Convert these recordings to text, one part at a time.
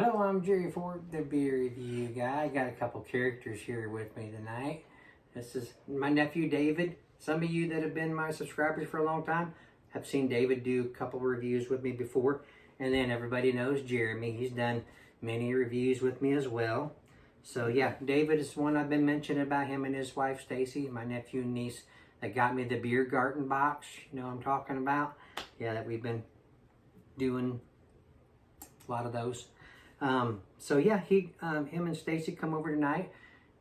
Hello, I'm Jerry Ford, the beer review guy. I got a couple characters here with me tonight. This is my nephew David. Some of you that have been my subscribers for a long time have seen David do a couple reviews with me before. And then everybody knows Jeremy. He's done many reviews with me as well. So yeah, David is one I've been mentioning about him and his wife Stacy, my nephew and niece that got me the beer garden box. You know what I'm talking about? Yeah, that we've been doing a lot of those. So yeah, him and Stacy come over tonight.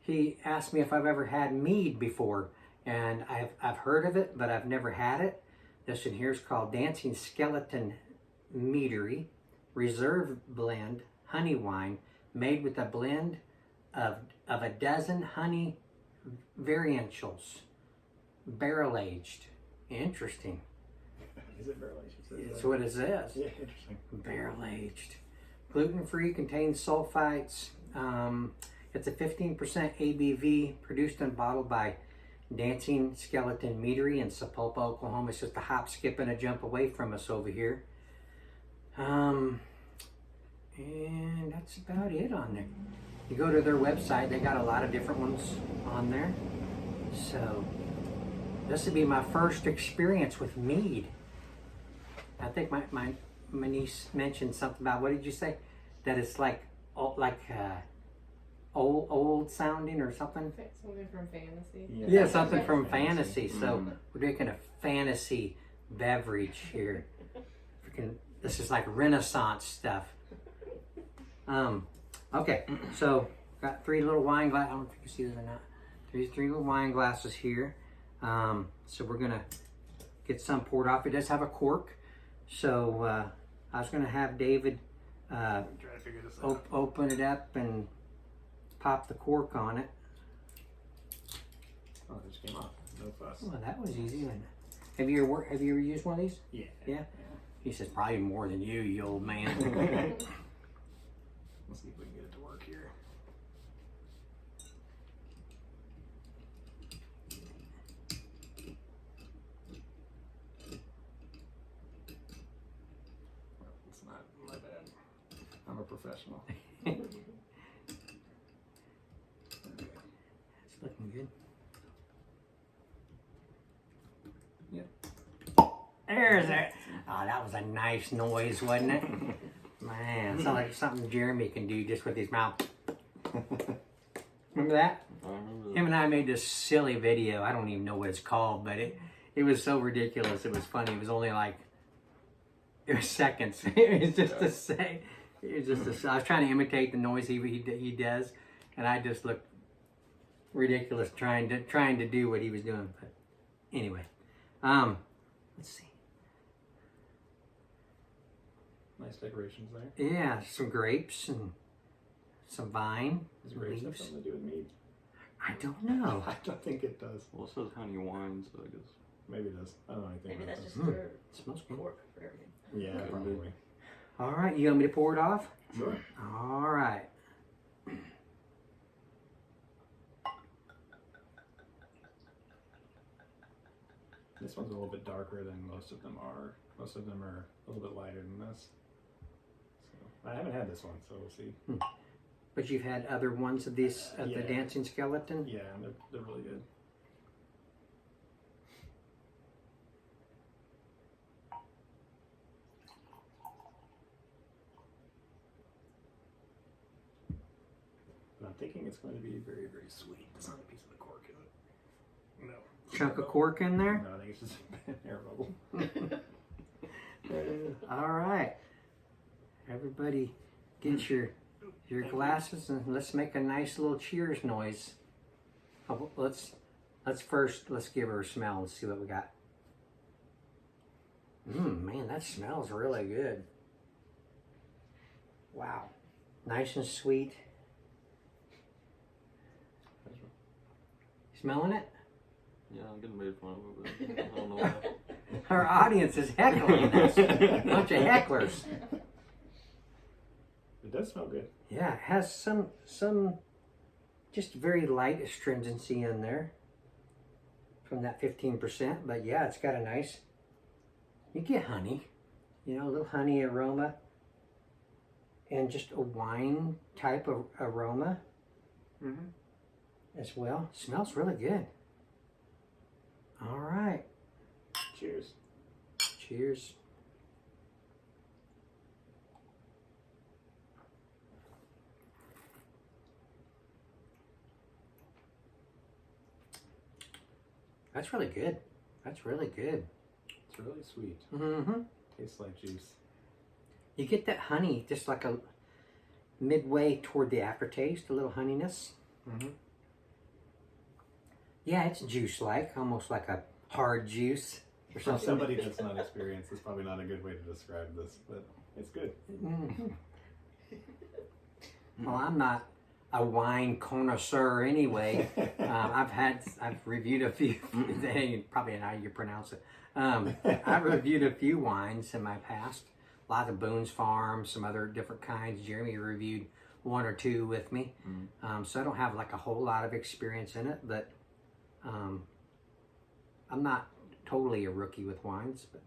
He asked me if I've ever had mead before, and I've heard of it, but I've never had it. This one here is called Dancing Skeleton Meadery, Reserve Blend Honey Wine, made with a blend of a dozen honey varietals, barrel aged. Interesting. Is it barrel aged? It's what it says. Yeah, interesting. Barrel aged. Gluten-free, contains sulfites. It's a 15% ABV, produced and bottled by Dancing Skeleton Meadery in Sapulpa, Oklahoma. It's just a hop, skip, and a jump away from us over here. And that's about it on there. You go to their website, they got a lot of different ones on there. So this would be my first experience with mead. I think my niece mentioned something about, what did you say? That it's like old sounding or something? Something from fantasy. Yeah, something from fantasy. So we're drinking a fantasy beverage here. This is like Renaissance stuff. Okay, so got three little wine glasses. I don't know if you can see this or not. Three little wine glasses here. So we're gonna get some poured off. It does have a cork. So I was gonna have David open it up and pop the cork on it. Oh, it just came off. No fuss. Well, that was easy, wasn't it? Have you ever used one of these? Yeah. Yeah? He says, probably more than you old man. Let's see if we can get it to work here. Well, it's not my bad. I'm a professional. It's looking good. Yep. There's it. Oh, that was a nice noise, wasn't it? Man, it sounds like something Jeremy can do just with his mouth. Remember that? I remember that. Him and I made this silly video. I don't even know what it's called, but it was so ridiculous. It was funny. It was only like, it was seconds. It was just to say, it was just I was trying to imitate the noise he does, and I just looked ridiculous trying to do what he was doing. But anyway, let's see. Nice decorations there. Yeah, some grapes and some vine. Does grapes have leaves. something to do with mead? I don't know. I don't think it does. Well, it says honey wine, so I guess. Maybe it does. I don't know anything Maybe about that's this. just their It smells good. cork for everything. Yeah, Could probably. be. All right, you want me to pour it off? Sure. All right. This one's a little bit darker than most of them are. Most of them are a little bit lighter than this. So, I haven't had this one, so we'll see. But you've had other ones of these, of the Yeah. Dancing Skeleton? Yeah, they're really good. But I'm thinking it's going to be very, very sweet. There's not a piece of the cork in it. No. Chunk of cork in there? No, I think it's just an air bubble. All right. Everybody get your glasses and let's make a nice little cheers noise. Let's give her a smell and see what we got. Man, that smells really good. Wow. Nice and sweet. Smelling it? Yeah, I'm getting made fun of it, but I don't know why. Our audience is heckling us. Bunch of hecklers. It does smell good. Yeah, it has some just very light astringency in there from that 15%. But yeah, it's got a nice, you get honey, you know, a little honey aroma. and just a wine type of aroma Mm-hmm. as well. Smells really good. All right. Cheers. Cheers. That's really good. That's really good. It's really sweet. Mm-hmm. Tastes like juice. You get that honey, just like a midway toward the aftertaste, a little honeyness. Mm-hmm. Yeah, it's juice-like, almost like a hard juice or For something. somebody that's not experienced, it's probably not a good way to describe this, but it's good. Mhm. Well, I'm not a wine connoisseur anyway. I've reviewed a few. Probably not how you pronounce it. I've reviewed a few wines in my past. A lot of Boone's Farm, some other different kinds. Jeremy reviewed one or two with me, so I don't have like a whole lot of experience in it. But I'm not totally a rookie with wines. But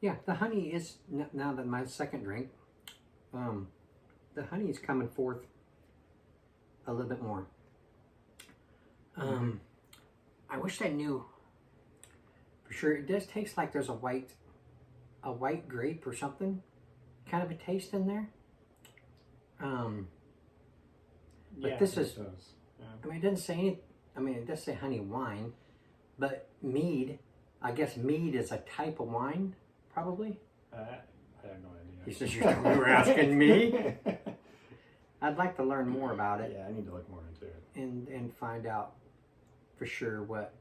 yeah, the honey is, now that my second drink, the honey is coming forth a little bit more. I wish I knew for sure. It does taste like there's a white grape or something, kind of a taste in there. But Yeah, this it is, does. Yeah. I mean, it doesn't say any, I mean, it does say honey wine, but mead, I guess mead is a type of wine, probably. I have no idea. He says you were asking me. I'd like to learn more about it. Yeah, I need to look more into it. And find out for sure what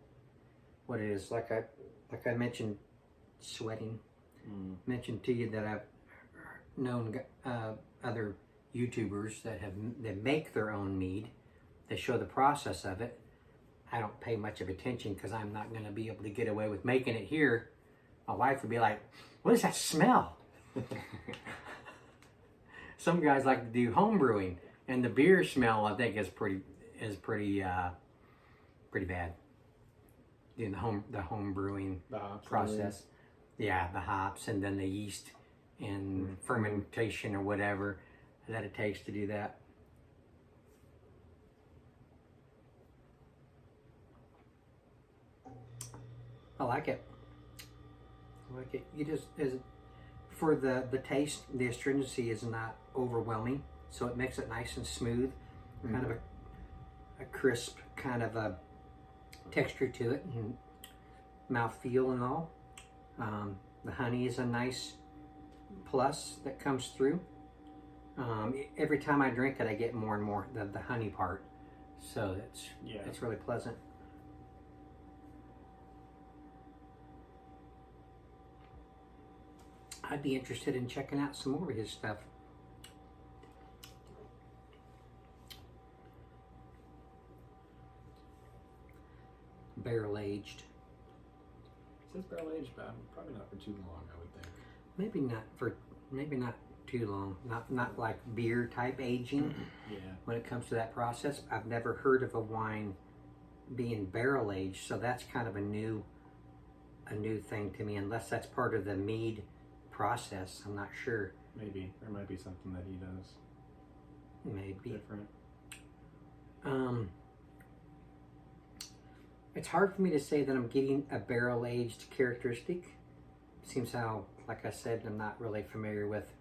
it is. Like I mentioned, sweating. Mentioned to you that I've known other YouTubers that make their own mead. They show the process of it. I don't pay much of attention because I'm not going to be able to get away with making it here. My wife would be like, "What does that smell?" Some guys like to do home brewing, and the beer smell I think is pretty bad. Doing the home brewing The hops process. Yeah, the hops and then the yeast and fermentation or whatever that it takes to do that. I like it. I like it. You just for the taste, the astringency is not overwhelming, so it makes it nice and smooth, kind of a crisp kind of a texture to it, and mouthfeel and all. The honey is a nice plus that comes through. Every time I drink it, I get more and more the honey part, so it's really pleasant. I'd be interested in checking out some more of his stuff. Barrel aged. It says barrel aged, but probably not for too long, I would think. Maybe not too long. Not like beer type aging. Yeah. When it comes to that process, I've never heard of a wine being barrel aged, so that's kind of a new thing to me. Unless that's part of the mead process, I'm not sure. Maybe there might be something that he does Maybe. different. It's hard for me to say that I'm getting a barrel aged characteristic. Seems how, like I said, I'm not really familiar with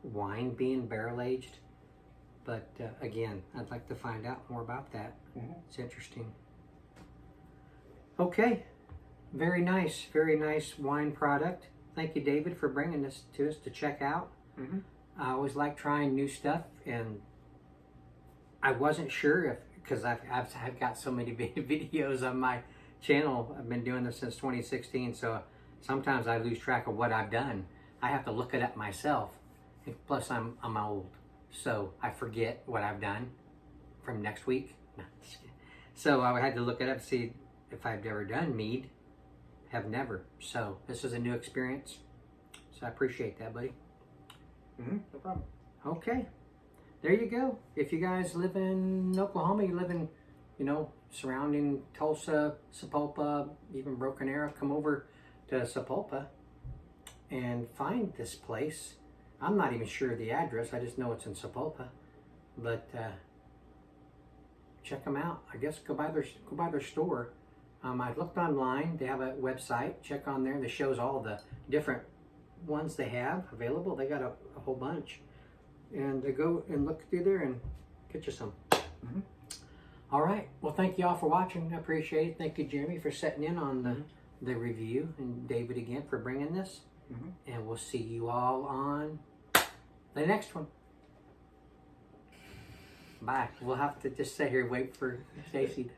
wine being barrel aged. But again, I'd like to find out more about that. It's interesting. Okay, very nice wine product. Thank you, David, for bringing this to us to check out. I always like trying new stuff, and I wasn't sure if, because I've got so many videos on my channel. I've been doing this since 2016, so sometimes I lose track of what I've done. I have to look it up myself. Plus, I'm old, so I forget what I've done from next week. So I had to look it up to see if I've ever done mead. Have never. So this is a new experience. So I appreciate that, buddy. No problem. Okay. There you go. If you guys live in Oklahoma, you live in, surrounding Tulsa, Sapulpa, even Broken Arrow, come over to Sapulpa and find this place. I'm not even sure of the address. I just know it's in Sapulpa. But check them out. I guess go by their store. I looked online. They have a website. Check on there. That shows all the different ones they have available. They got a whole bunch. And go and look through there and get you some. Mm-hmm. All right. Well, thank you all for watching. I appreciate it. Thank you, Jeremy, for setting in on the review, and David again for bringing this. Mm-hmm. And we'll see you all on the next one. Bye. We'll have to just sit here and wait for Stacy.